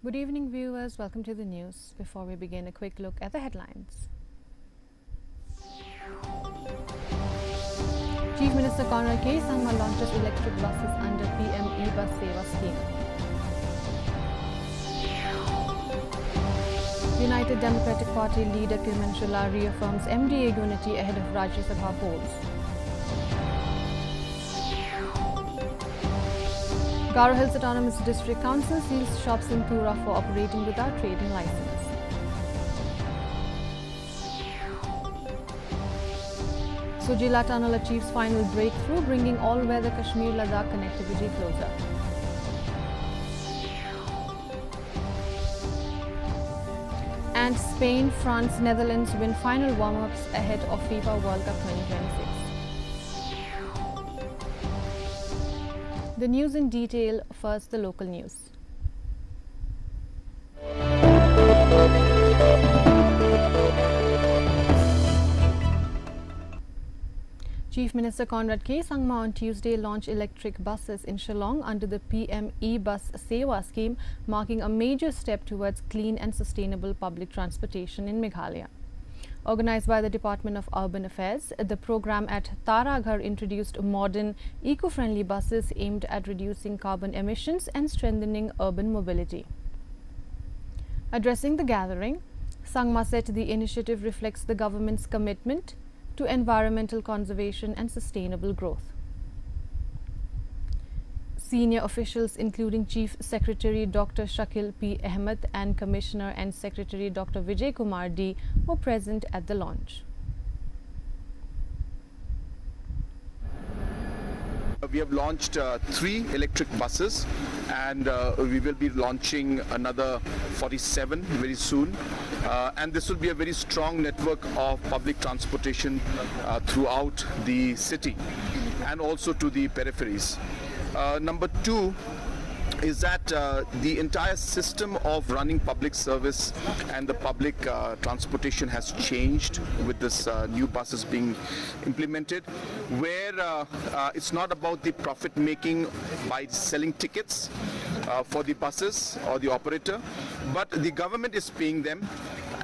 Good evening, viewers. Welcome to the news. Before we begin, a quick look at the headlines. Chief Minister Conrad K. Sangma launches electric buses under PM e-bus Seva scheme. United Democratic Party leader Kirman Shilla reaffirms MDA unity ahead of Rajya Sabha polls. Garo Hills Autonomous District Council seals shops in Tura for operating without trading license. Sujila Tunnel achieves final breakthrough, bringing all-weather Kashmir-Ladakh connectivity closer. And Spain, France, Netherlands win final warm-ups ahead of FIFA World Cup 2026. The news in detail. First, the local news. Chief Minister Conrad K. Sangma on Tuesday launched electric buses in Shillong under the PM e-bus Seva scheme, marking a major step towards clean and sustainable public transportation in Meghalaya. Organized by the Department of Urban Affairs, the program at Taraghar introduced modern, eco-friendly buses aimed at reducing carbon emissions and strengthening urban mobility. Addressing the gathering, Sangma said the initiative reflects the government's commitment to environmental conservation and sustainable growth. Senior officials including Chief Secretary Dr. Shakil P. Ahmed and Commissioner and Secretary Dr. Vijay Kumar D. were present at the launch. We have launched 3 electric buses and we will be launching another 47 very soon. And this will be a very strong network of public transportation throughout the city and also to the peripheries. Number 2 is that the entire system of running public service and the public transportation has changed with this new buses being implemented, where it's not about the profit making by selling tickets for the buses or the operator, but the government is paying them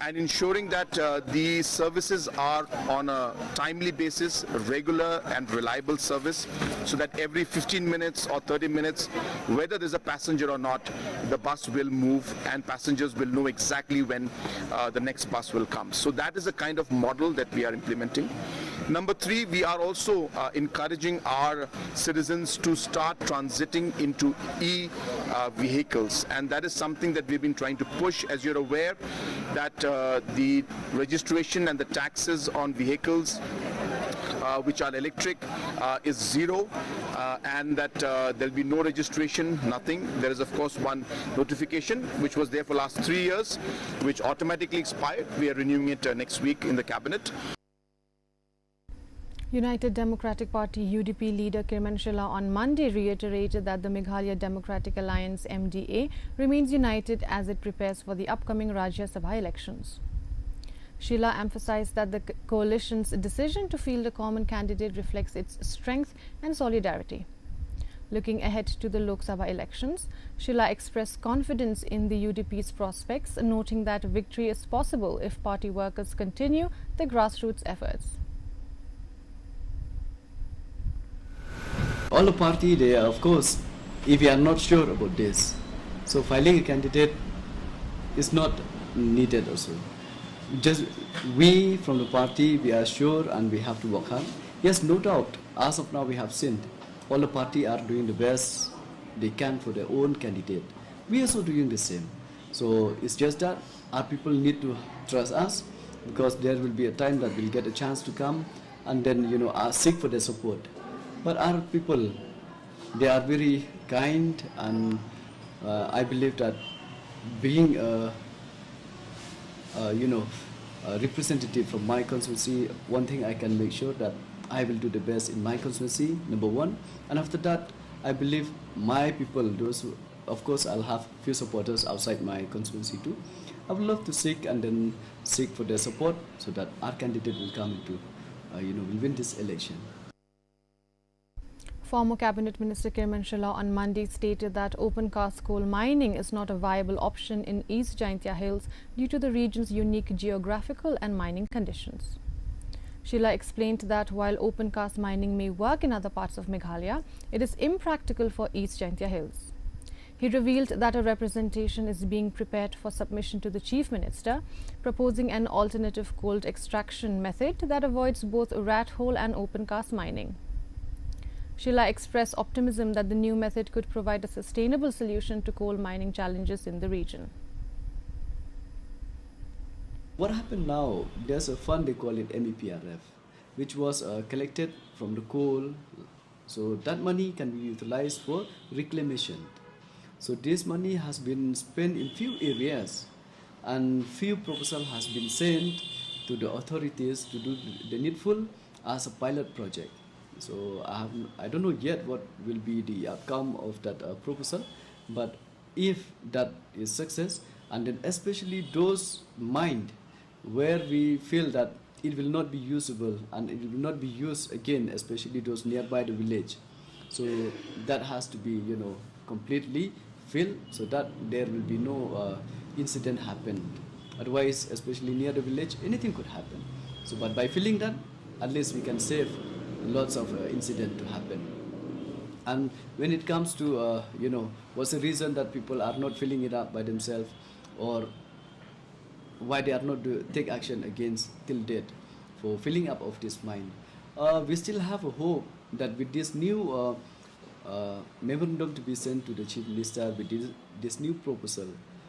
and ensuring that the services are on a timely basis, regular and reliable service, so that every 15 minutes or 30 minutes, whether there's a passenger or not, the bus will move and passengers will know exactly when the next bus will come. So that is the kind of model that we are implementing. Number 3, we are also encouraging our citizens to start transiting into e-vehicles, and that is something that we've been trying to push. As you're aware, that the registration and the taxes on vehicles which are electric is 0, and that there'll be no registration, nothing. There is of course one notification which was there for last 3 years, which automatically expired. We are renewing it next week in the cabinet. United Democratic Party UDP leader Kirman Shilla on Monday reiterated that the Meghalaya Democratic Alliance MDA remains united as it prepares for the upcoming Rajya Sabha elections. Shilla emphasized that the coalition's decision to field a common candidate reflects its strength and solidarity. Looking ahead to the Lok Sabha elections, Shilla expressed confidence in the UDP's prospects, noting that victory is possible if party workers continue the grassroots efforts. All the party, they are, of course, if we are not sure about this, so filing a candidate is not needed also. Just we from the party, we are sure and we have to work hard. Yes, no doubt, as of now we have seen all the party are doing the best they can for their own candidate. We are also doing the same. So it's just that our people need to trust us, because there will be a time that we'll get a chance to come and then, seek for their support. But our people, they are very kind, and I believe that being a representative from my constituency, one thing I can make sure that I will do the best in my constituency, number 1. And after that, I believe my people, those who, of course, I'll have few supporters outside my constituency too. I would love to seek and then seek for their support so that our candidate will come into, will win this election. Former Cabinet Minister Kirmanshila on Monday stated that open-cast coal mining is not a viable option in East Jaintia Hills due to the region's unique geographical and mining conditions. Sheila explained that while open-cast mining may work in other parts of Meghalaya, it is impractical for East Jaintia Hills. He revealed that a representation is being prepared for submission to the Chief Minister, proposing an alternative coal extraction method that avoids both rat hole and open-cast mining. Sheila expressed optimism that the new method could provide a sustainable solution to coal mining challenges in the region. What happened now, there's a fund, they call it MEPRF, which was collected from the coal. So that money can be utilized for reclamation. So this money has been spent in few areas, and few proposal has been sent to the authorities to do the needful as a pilot project. So I don't know yet what will be the outcome of that proposal, but if that is success, and then especially those mines where we feel that it will not be usable and it will not be used again, especially those nearby the village. So that has to be, completely filled so that there will be no incident happen. Otherwise, especially near the village, anything could happen. So, but by filling that, at least we can save lots of incident to happen. And when it comes to, what's the reason that people are not filling it up by themselves, or why they are not take action against till date for filling up of this mine. We still have a hope that with this new memorandum to be sent to the Chief Minister with this new proposal,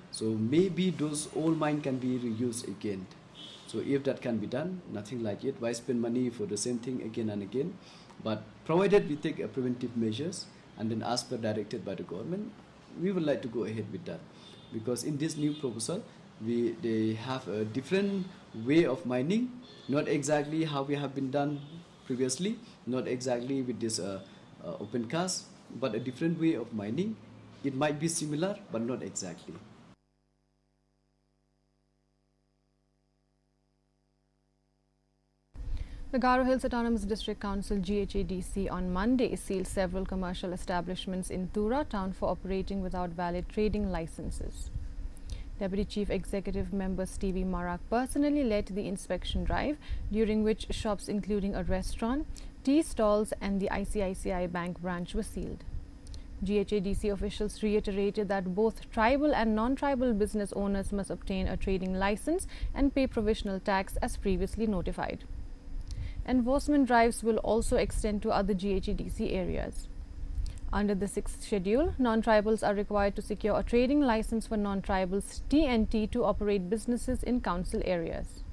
so maybe those old mine can be reused again. So if that can be done, nothing like it. Why spend money for the same thing again and again? But provided we take preventive measures and then as per directed by the government, we would like to go ahead with that. Because in this new proposal, they have a different way of mining, not exactly how we have been done previously, not exactly with this open cast, but a different way of mining. It might be similar, but not exactly. The Garo Hills Autonomous District Council GHADC on Monday sealed several commercial establishments in Tura town for operating without valid trading licenses. Deputy Chief Executive Member Stevie Marak personally led the inspection drive, during which shops including a restaurant, tea stalls and the ICICI Bank branch were sealed. GHADC officials reiterated that both tribal and non-tribal business owners must obtain a trading license and pay provisional tax as previously notified. Enforcement drives will also extend to other GHADC areas. Under the 6th schedule, non-tribals are required to secure a trading license for non-tribals T&T to operate businesses in council areas.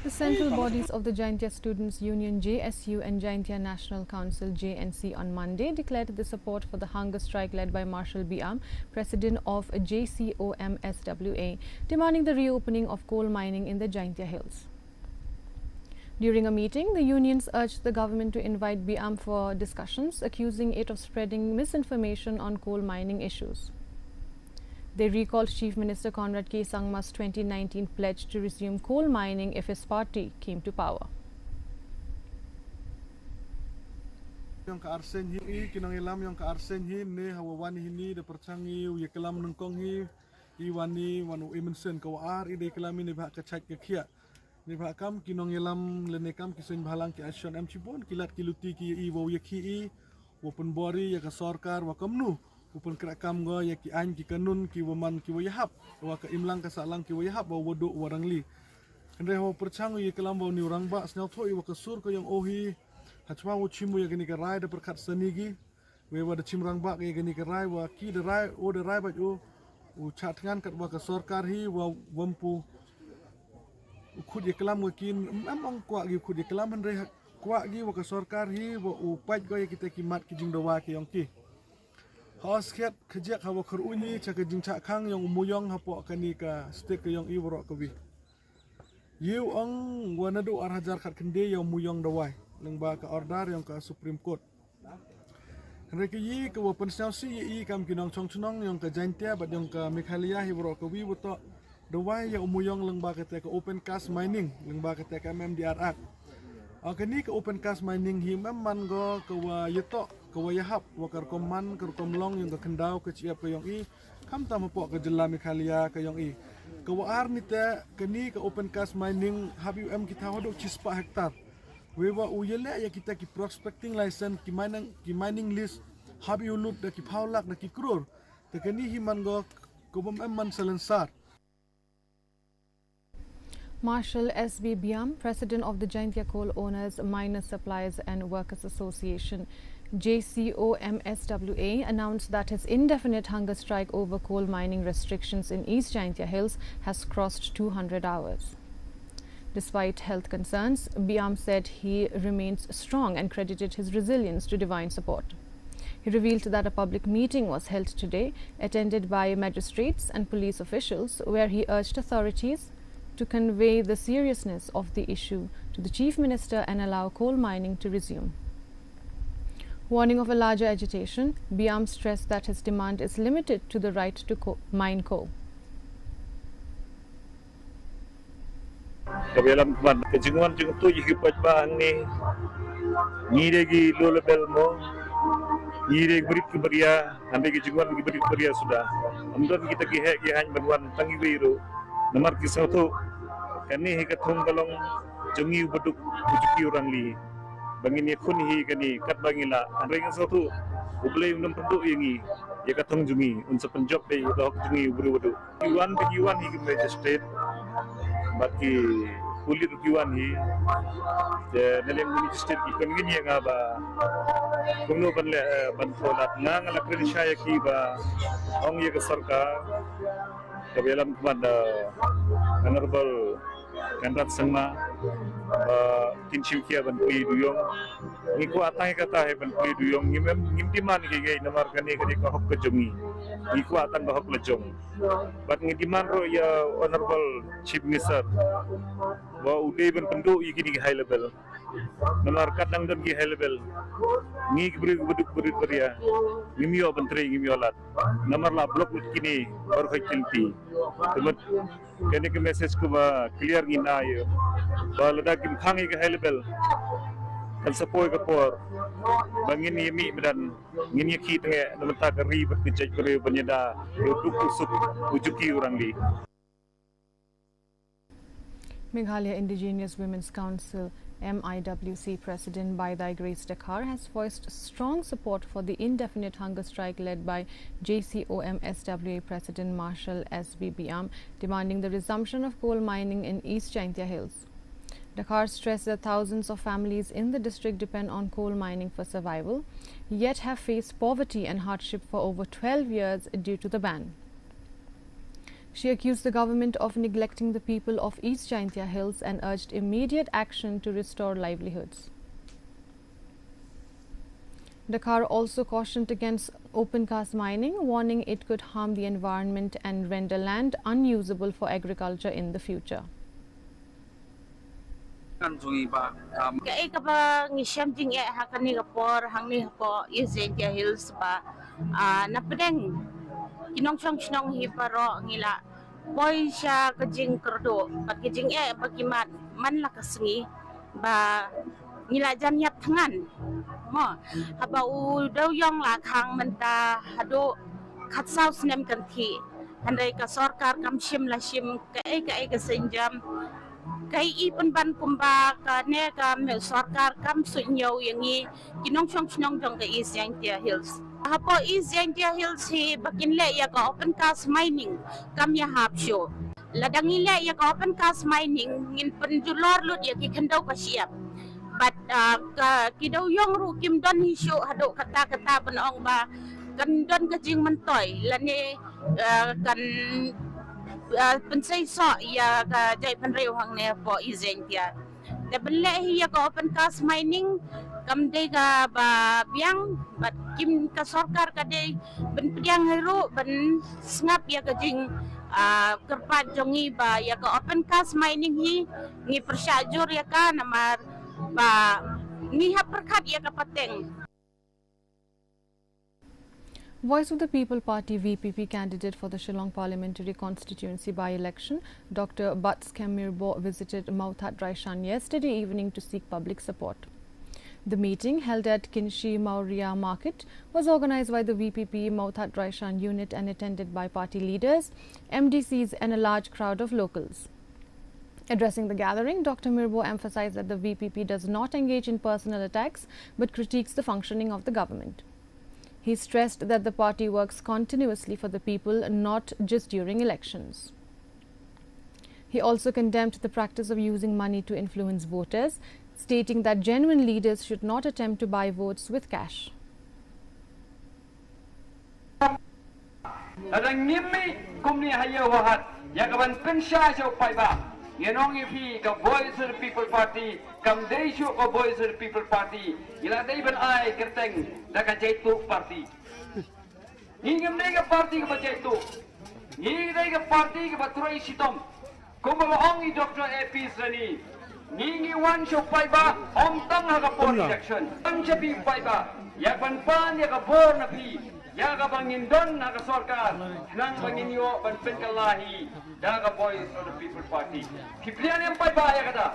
The central bodies of the Jaintia Students' Union JSU and Jaintia National Council JNC on Monday declared the support for the hunger strike led by Marshal Biam, president of JCOMSWA, demanding the reopening of coal mining in the Jaintia Hills. During a meeting, the unions urged the government to invite Biam for discussions, accusing it of spreading misinformation on coal mining issues. They recalled Chief Minister Conrad K. Sangma's 2019 pledge to resume coal mining if his party came to power. Yang kaarsen hi kinang ilam yang kaarsen hi ne hawawani hini de percangi u yekalam nungkong hi iwani wanu imensen kawar ide kelami ne bah kacak kekia ne bah kam kinong ilam lenekam kisen bahalang ki action am cibon kilat kiluti ki i wo yeki i wopun bori ya ka sarkar wa kamnu upun kerakam go ya ki an ki kanun ki waman ki wayahap wa ka imlang ka salang ki wayahap wa wodo warangli kendre ho percangu ye kelam wa ni orang ba snel thoi wa ka sur ko yang ohi hachwa wo chimu ya gani ka rai da perkat sanigi we wa da chimrang ba ya gani ka rai wa ki da rai o da rai ba jo u chatngan kat wa ka sarkar hi wa wampu khud ye kelam wa kin among kwa gi khud ye kelam andre kwa gi wa ka sarkar hi wa u paj go ya kita kimat ki jing dawa ki yong ki kaos ket kejak hawa kerunyi cak jing cak kang yang umuyong hapo kani ka stek ke yang i warok ke wi yu ang wanadu arhajar kat kende yang umuyong dawai lengba ka order yang ka Supreme Court Reki yi ke wapen snausi yi kam kinong chong chunong yang ke Jaintia bat yang ke Meghalaya hi warok ke wi buto dawai yang umuyong lengba ka open cast mining lengba ka MMDR Act kini ke open cast mining hi memang go ke wa yetok ke wa yahap wa karkoman karkomlong yang ke kendau ke ciap ke yong i kam tam pok ke jela Meghalaya ke yong i ke wa ar ni te kini ke open cast mining habi kita hodok cispa hektar we wa uyele ya kita ki prospecting license ki mining list habi ulut da ki paulak da ki krur te kini hi man go ko bom man selensar Marshal S.B. Biam, President of the Jaintia Coal Owners, Miners, Suppliers and Workers Association, JCOMSWA, announced that his indefinite hunger strike over coal mining restrictions in East Jaintia Hills has crossed 200 hours. Despite health concerns, Biam said he remains strong and credited his resilience to divine support. He revealed that a public meeting was held today, attended by magistrates and police officials, where he urged authorities to convey the seriousness of the issue to the Chief Minister and allow coal mining to resume. Warning of a larger agitation, Biam stressed that his demand is limited to the right to mine coal. Kabilang man kejungan jung tu hidup bang ni ngiregi lo level mo ngireg berit keberia ambil kejungan berit keberia sudah amdon kita ki hanya berwan tangi biru nomor kisah tu kani hi kathong balong jungi beduk bujuki orang li bangin ye khun hi kani kat bangila andreng satu ublei unam penduk yangi ya kathong jungi unsa penjok dei dok jungi ubru bedu yuan hi magistrate baki kulit yuan hi dalam magistrate ki kan gini nga ba kuno ban tholat nang la kredisya ki ba ong ye ka sarkar kabilang kepada honorable Kanrat Sangma Tinsiukia Banpui Duyong Ngiku atang kata he Banpui Duyong ngimtiman gigay namar kani kani kahok kejongi Ngiku atang kahok lejong Bat ngimtiman ro ya honorable Chief Minister wa uday ban penduk yiki high level namar kadang dan high level ngi beduk beria ngimio bentri ngimio lat namar la blok kini baru kecilti temat kene ke message ko ba clear ngina yo ba lada kim khangi ke high level kan sapoi ke por bangin yemi dan ngini ki tenge namata kari berkecai beri penyeda duk usuk ujuki orang di Meghalaya Indigenous Women's Council MIWC President Baidai Grace Dakar has voiced strong support for the indefinite hunger strike led by JCOMSWA President Marshal S.B. Biam, demanding the resumption of coal mining in East Jaintia Hills. Dakar stressed that thousands of families in the district depend on coal mining for survival, yet have faced poverty and hardship for over 12 years due to the ban. She accused the government of neglecting the people of East Jaintia Hills and urged immediate action to restore livelihoods. Dakar also cautioned against open cast mining, warning it could harm the environment and render land unusable for agriculture in the future. Kaya kapag ngisyam jing hakani kapor hangni hapo East Jaintia Hills ba napadeng kinong chong hiparo ngila boy siya kajing kerdo pat kajing bagimat man la kasengi ba ngila jan yap tangan mo haba u daw yong la khang menta hado khatsaw snem kanthi handai ka sarkar kam shim la shim kai ka senjam kai ipun ban pumba ka ne ka me sarkar kam sunyo yangi kinong chong jong ka East Jaintia Hills hapo East Jaintia Hills hi bakinle ya ka open cast mining kam ya hapsyo ladangile ya ka open cast mining ngin pendulor lut ya ki kendau ka siap but kidaw yong ru kim don hi syo hado kata benong ba kan don ka jing mentoy lani kan pensay so ya ka jay panrew hang ne po East Jaintia Debele hiya ka open cast mining kamde ka ba biang bat kim ka sarkar ka de ben piang hero ben snap ya ka jing kerpat jongi ba ya ka open cast mining hi ngi persyajur ya ka namar ba ngi haperkat ya ka pateng. Voice of the People Party VPP candidate for the Shillong Parliamentary Constituency by-election, Dr. Butts Kemirbo visited Mauthat Raishan yesterday evening to seek public support. The meeting, held at Kinshi Maurya Market, was organised by the VPP Mauthat Raishan unit and attended by party leaders, MDCs and a large crowd of locals. Addressing the gathering, Dr. Mirbo emphasised that the VPP does not engage in personal attacks but critiques the functioning of the government. He stressed that the party works continuously for the people, not just during elections. He also condemned the practice of using money to influence voters, stating that genuine leaders should not attempt to buy votes with cash. Yenong ipi ka Voice of the People Party, kam deisyo ka Voice of the People Party, ila day ban ay kerteng da ka jaitu party. Hingam day ka party ka jaitu. Hingam day ka party ka batray sitom. Kung maong i Dr. AP Sani, Ningi wan show paiba, om tang ha ka por election. Ang sabi paiba, ya pan ya ka bor na pi. Ya ka bangindon na ka sarkar nang banginyo ban penkalahi daga Voice of the People Party. Kiplian yang pai bahaya kata.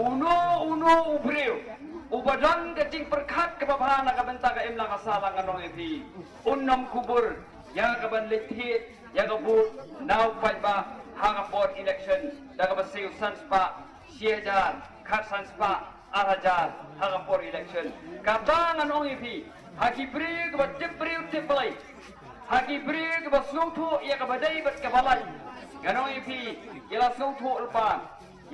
Uno ubreu. Ubadang kecing perkat ke bawah nak benta ka emla ka salang anong epi. Unnam kubur ya ka ban lethit ya ka bu now pai ba hanga board election daga basiu sanspa siejar khat sanspa arajar hanga board election. Katang anong epi. Haki beri ke beri tiplai, haki beri ke basungtu ia ke badai bat kebalai. Ganong ipi ialah sungtu ulpa.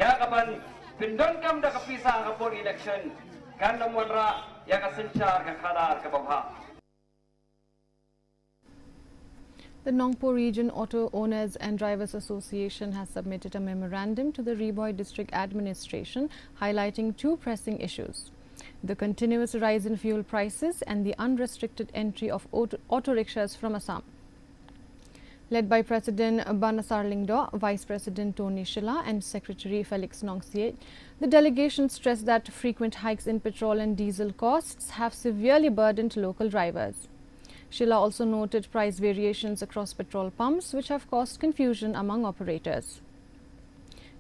Ya kapan pindon kam dah kepisah ke por election. Kan namunra ia ke sencar ke kadar ke bawah. The Nongpo Region Auto Owners and Drivers Association has submitted a memorandum to the Riboy District Administration highlighting two pressing issues: the continuous rise in fuel prices and the unrestricted entry of auto rickshaws from Assam. Led by President Banasar Lingdo, Vice President Tony Shilla and Secretary Felix Nongsiet, the delegation stressed that frequent hikes in petrol and diesel costs have severely burdened local drivers. Shilla also noted price variations across petrol pumps, which have caused confusion among operators.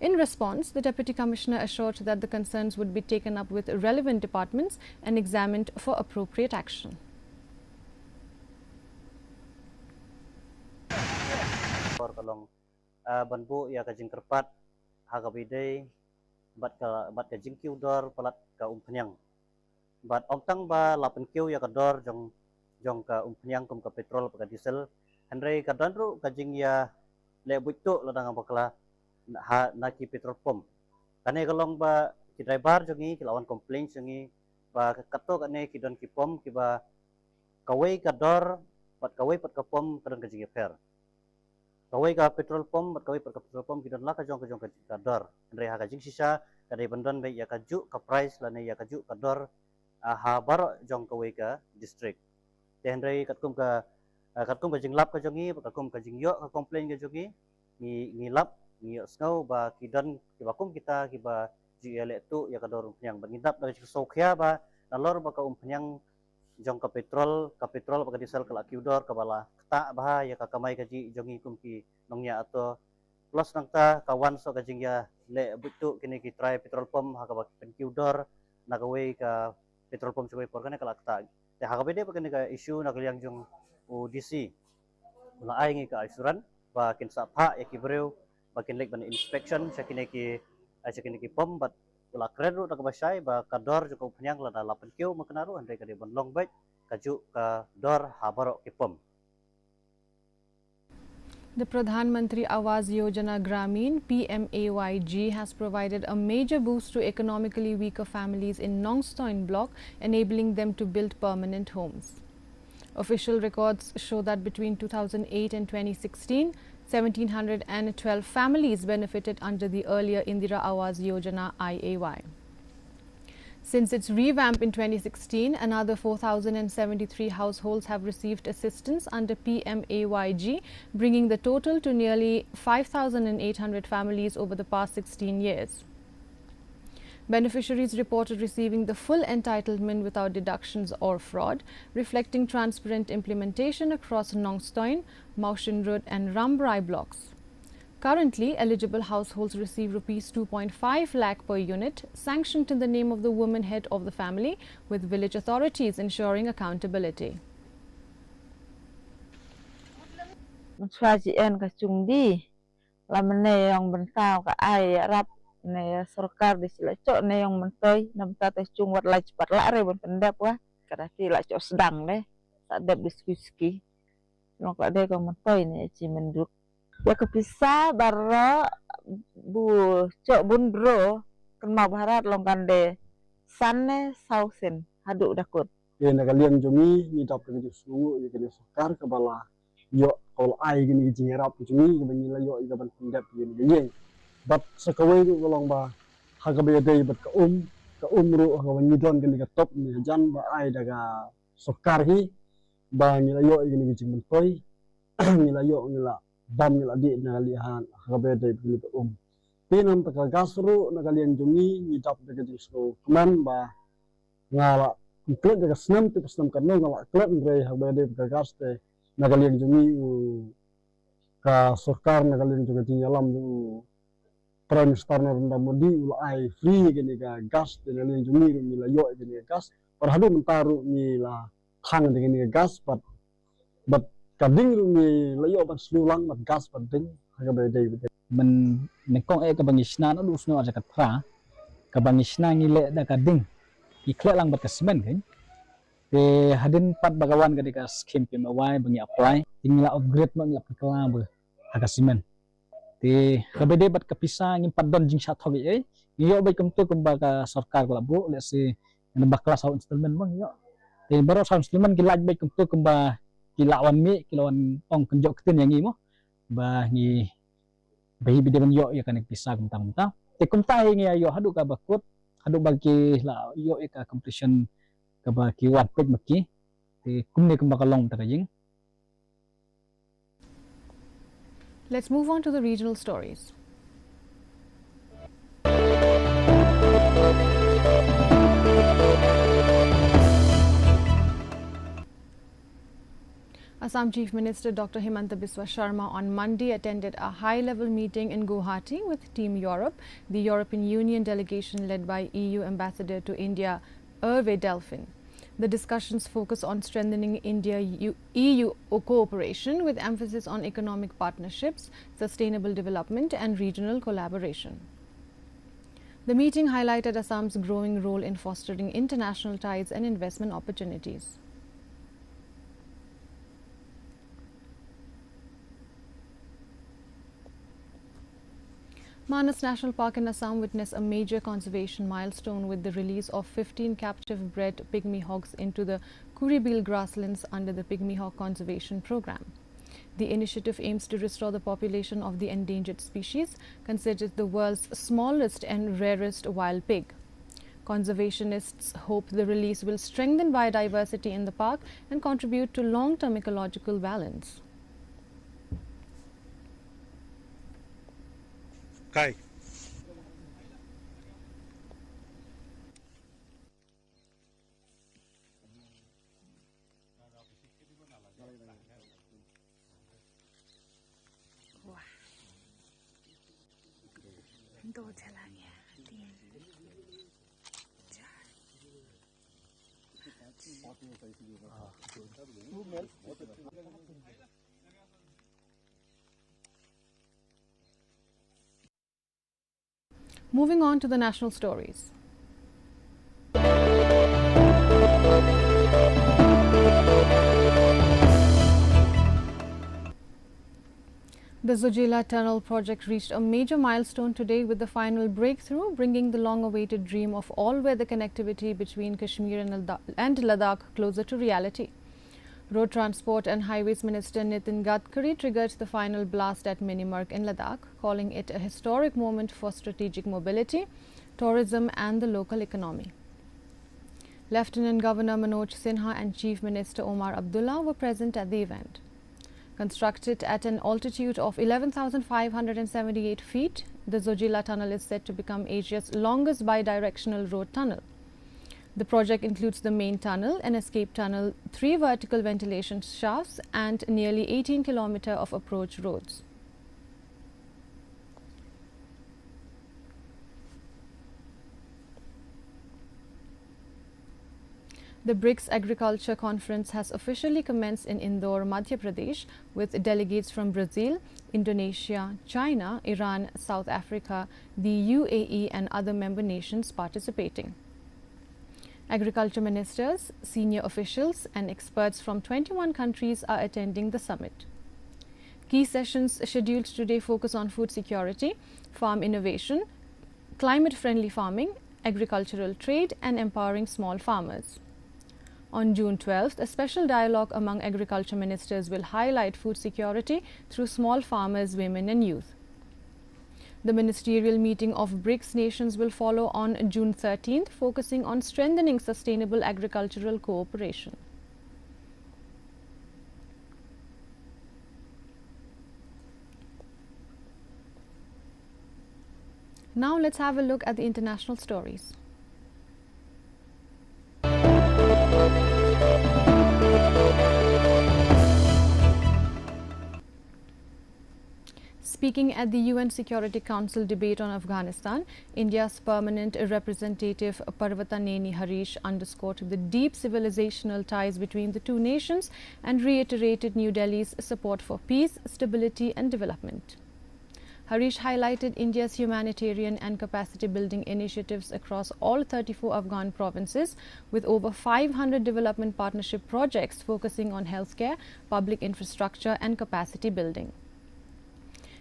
In response, the Deputy Commissioner assured that the concerns would be taken up with relevant departments and examined for appropriate action. Kalong banbu ya ka jingkerpat hagabide bat ka jingkiu dor palat ka umpanyang bat ongtang ba lapen kiu ya ka dor jong ka umpanyang kum ka petrol ka diesel handre ka danru ka jing ya le butu ladang bakla naki petrol pump kane kalong ba ki driver jongi ki lawan complaints jongi ba kato kane ki don ki pom ki ba kawai ka dor bat kawai pat ka pom kadang ka jing fair kawai ka petrol pump bat kawai pat ka petrol pump ki don la ka jong ka dor andre ha ka jing sisa kadai bandon ba ya ka ju ka price lane ya ka ju ka dor ha bar jong kawai ka district te andre katkum ka jing lap ka jongi katkum ka jing yo ka complain ka jongi ni lap ni snow ba kidan kibakum kita kiba GL tu ya kador umpanyang bangidap dari sokya ba nalor ba ka umpanyang jong ka petrol ba diesel ka kiudor ka bala ta bah ya ka kamay ka ji jongi kum ki nongnya ato plus nang ta kawan so ka jingya le butu kini ki try petrol pump ha ka ba kiudor na ka way ka petrol pump choy por kana ka lakta te ha ka bede pa kini ka issue na kalyang jong ODC wala ay ngi ka asuran ba kinsa pa ya ki breu bakin lek ban inspection sa kini ki pom bat ula kredro ta kabasay ba kador joko panyang la lapan kiu makanaro andre ka bon long bait kaju ka dor habaro ki pom. The Pradhan Mantri Awas Yojana Gramin PMAYG has provided a major boost to economically weaker families in Nongstoin block, enabling them to build permanent homes. Official records show that between 2008 and 2016, 1,712 families benefited under the earlier Indira Awas Yojana IAY. Since its revamp in 2016, another 4,073 households have received assistance under PMAYG, bringing the total to nearly 5,800 families over the past 16 years. Beneficiaries reported receiving the full entitlement without deductions or fraud, reflecting transparent implementation across Nongstoin, Maushinrud and Rambrai blocks. Currently, eligible households receive Rs 2.5 lakh per unit, sanctioned in the name of the woman head of the family, with village authorities ensuring accountability. Này sarkar di sila cok ne yang mentoi nam tata chung wat lai cepat lare bon pendap wah kada ti la cok sedang deh sadap diskusi long kak deh kau mentoi ne ci menduk ya kepisah baro bu cok bun bro kenma barat long kande sanne sausen haduk dakut ye na kalian jumi ni dap ke sungu ye kene sarkar ke bala yo kol ai gini jingerap jumi ke banyila yo ke ban pendap ye ye but sekawai tu kalau bah hagabe day but ka umru hawan nidon gini ka top ni jan ba ai daga sokar hi ba ni layo gini jing mentoi ni layo ngila bam ni ladi na lihan hagabe day gini ka pinam ta gasru na kalian jumi ni dap daga jing so keman ba ngala klet daga snam tu snam kan ngala klet ngre hagabe day ka gaste na kalian jumi ka sokar na kalian juga jing alam Prime Minister Narendra Modi ulai free gini ka gas dan lain jumi mila yo gini gas perhadu mentaru mila hang gini gas but kading mi layo ban slulang mat gas penting haga bedai men nekong ka bangisna no dus no aja katra ka bangisna ngile da kading ikle lang bat kasmen kan te hadin pat bagawan ka dika scheme pemawai bangi apply tingla upgrade mo ngi apply ba haga simen te kabede bat kapisa ngim padon jing sha thogi e yo bai kumtu kumba ka sarkar la bu le si nambah kelas au installment bang yo te baro sa installment ki laj bai kumtu kumba kilawan mi kilawan ong kenjok ketin yang mo ba ngi bai bide ban yo ya kan pisa kumtang te kumtai ngi yo hadu ka bakut hadu bagi la yo ka competition ka ba ki wat pek maki te kumne kumba kalong ta jing. Let's move on to the regional stories. Assam Chief Minister Dr. Himanta Biswa Sharma on Monday attended a high-level meeting in Guwahati with Team Europe, the European Union delegation led by EU Ambassador to India, Hervé Delphin. The discussions focus on strengthening India-EU cooperation with emphasis on economic partnerships, sustainable development and regional collaboration. The meeting highlighted Assam's growing role in fostering international ties and investment opportunities. Manas National Park in Assam witnessed a major conservation milestone with the release of 15 captive-bred pygmy hogs into the Kuribil grasslands under the Pygmy Hog Conservation Program. The initiative aims to restore the population of the endangered species, considered the world's smallest and rarest wild pig. Conservationists hope the release will strengthen biodiversity in the park and contribute to long-term ecological balance. Kai. Moving on to the national stories. The Zojila Tunnel project reached a major milestone today with the final breakthrough, bringing the long-awaited dream of all-weather connectivity between Kashmir and Ladakh closer to reality. Road Transport and Highways Minister Nitin Gadkari triggered the final blast at Minimark in Ladakh, calling it a historic moment for strategic mobility, tourism and the local economy. Lieutenant Governor Manoj Sinha and Chief Minister Omar Abdullah were present at the event. Constructed at an altitude of 11,578 feet, the Zojila Tunnel is said to become Asia's longest bidirectional road tunnel. The project includes the main tunnel, an escape tunnel, 3 vertical ventilation shafts and nearly 18 kilometers of approach roads. The BRICS Agriculture Conference has officially commenced in Indore, Madhya Pradesh, with delegates from Brazil, Indonesia, China, Iran, South Africa, the UAE and other member nations participating. Agriculture ministers, senior officials and experts from 21 countries are attending the summit. Key sessions scheduled today focus on food security, farm innovation, climate-friendly farming, agricultural trade and empowering small farmers. On June 12th, a special dialogue among agriculture ministers will highlight food security through small farmers, women and youth. The ministerial meeting of BRICS nations will follow on June 13th, focusing on strengthening sustainable agricultural cooperation. Now let's have a look at the international stories. Speaking at the UN Security Council debate on Afghanistan, India's permanent representative Parvataneni Harish underscored the deep civilizational ties between the two nations and reiterated New Delhi's support for peace, stability and development. Harish highlighted India's humanitarian and capacity building initiatives across all 34 Afghan provinces, with over 500 development partnership projects focusing on healthcare, public infrastructure and capacity building.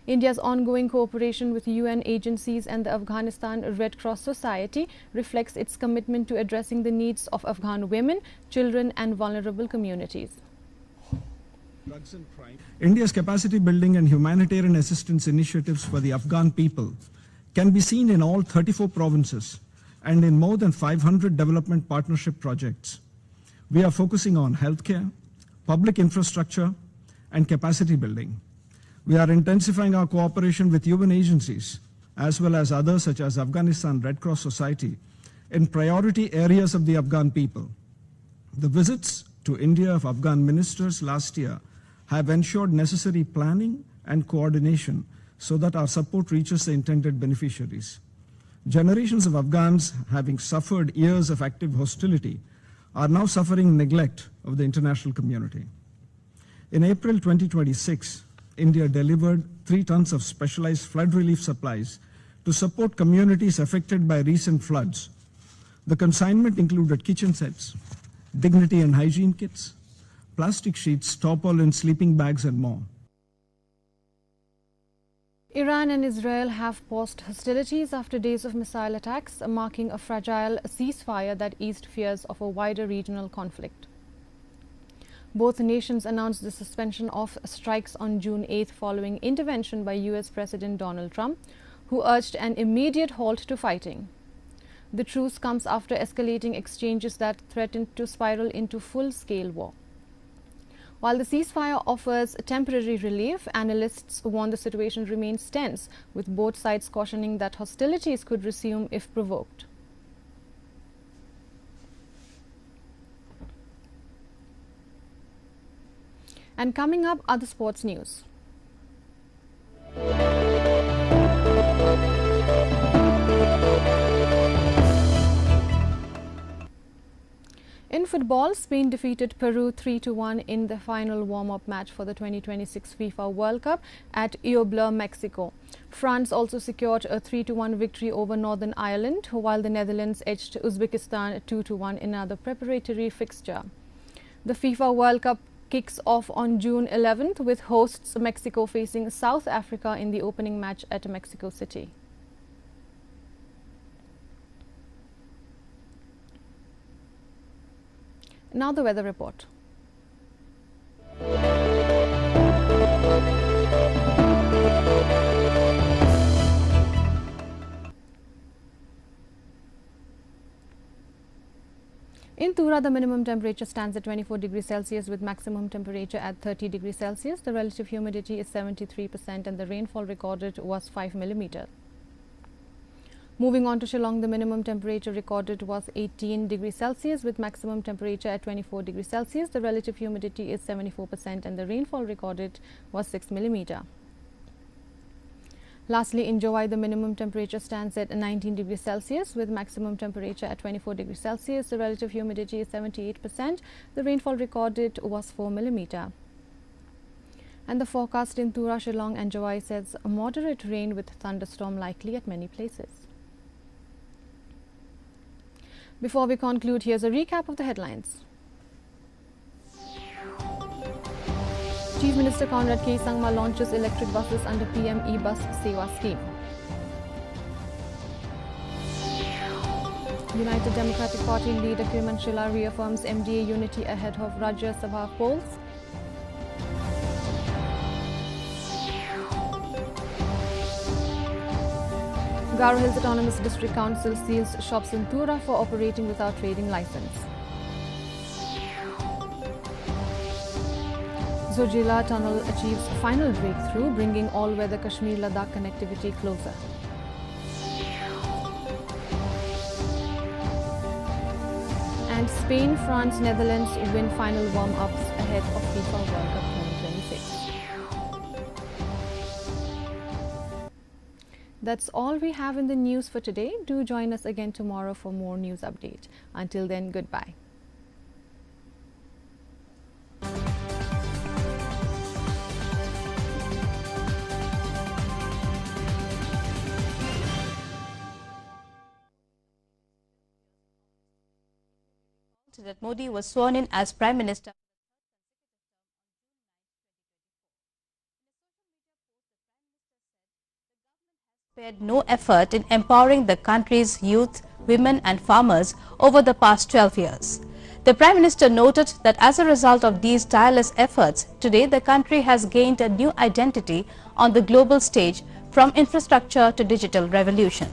India's ongoing cooperation with UN agencies and the Afghanistan Red Cross Society reflects its commitment to addressing the needs of Afghan women, children and vulnerable communities. India's capacity building and humanitarian assistance initiatives for the Afghan people can be seen in all 34 provinces and in more than 500 development partnership projects. We are focusing on healthcare, public infrastructure and capacity building. We are intensifying our cooperation with UN agencies as well as others such as Afghanistan Red Cross Society in priority areas of the Afghan people. The visits to India of Afghan ministers last year have ensured necessary planning and coordination so that our support reaches the intended beneficiaries. Generations of Afghans, having suffered years of active hostility, are now suffering neglect of the international community. In April 2026, India delivered 3 tons of specialized flood relief supplies to support communities affected by recent floods. The consignment included kitchen sets, dignity and hygiene kits, plastic sheets, tarpaulin, sleeping bags and more. Iran and Israel have paused hostilities after days of missile attacks, marking a fragile ceasefire that eased fears of a wider regional conflict. Both nations announced the suspension of strikes on June 8th following intervention by US President Donald Trump, who urged an immediate halt to fighting. The truce comes after escalating exchanges that threatened to spiral into full-scale war. While the ceasefire offers temporary relief, analysts warn the situation remains tense, with both sides cautioning that hostilities could resume if provoked. And coming up are the sports news. In football, Spain defeated Peru 3-1 in the final warm-up match for the 2026 FIFA World Cup at Eubler, Mexico. France also secured a 3-1 victory over Northern Ireland, while the Netherlands edged Uzbekistan 2-1 in another preparatory fixture. The FIFA World Cup kicks off on June 11th with hosts Mexico facing South Africa in the opening match at Mexico City. Now the weather report. In Tura, the minimum temperature stands at 24 degrees Celsius with maximum temperature at 30 degrees Celsius. The relative humidity is 73% and the rainfall recorded was 5 millimeters. Moving on to Shillong, the minimum temperature recorded was 18 degrees Celsius with maximum temperature at 24 degrees Celsius. The relative humidity is 74% and the rainfall recorded was 6 millimeters. Lastly, in Jowai, the minimum temperature stands at 19 degrees Celsius with maximum temperature at 24 degrees Celsius. The relative humidity is 78%. The rainfall recorded was 4 millimeters. And the forecast in Tura, Shillong and Jowai says moderate rain with thunderstorm likely at many places. Before we conclude, here's a recap of the headlines. Chief Minister Conrad K. Sangma launches electric buses under PM e-Bus Seva scheme. United Democratic Party leader Kirmanshila reaffirms MDA unity ahead of Rajya Sabha polls. Garo Hills Autonomous District Council seals shops in Tura for operating without trading license. Zojila Tunnel achieves final breakthrough, bringing all-weather Kashmir-Ladakh connectivity closer. And Spain, France, Netherlands win final warm-ups ahead of FIFA World Cup 2026. That's all we have in the news for today. Do join us again tomorrow for more news update. Until then, goodbye. That Modi was sworn in as Prime Minister. Spared no effort in empowering the country's youth, women and farmers over the past 12 years. The Prime Minister noted that as a result of these tireless efforts, today the country has gained a new identity on the global stage, from infrastructure to digital revolution.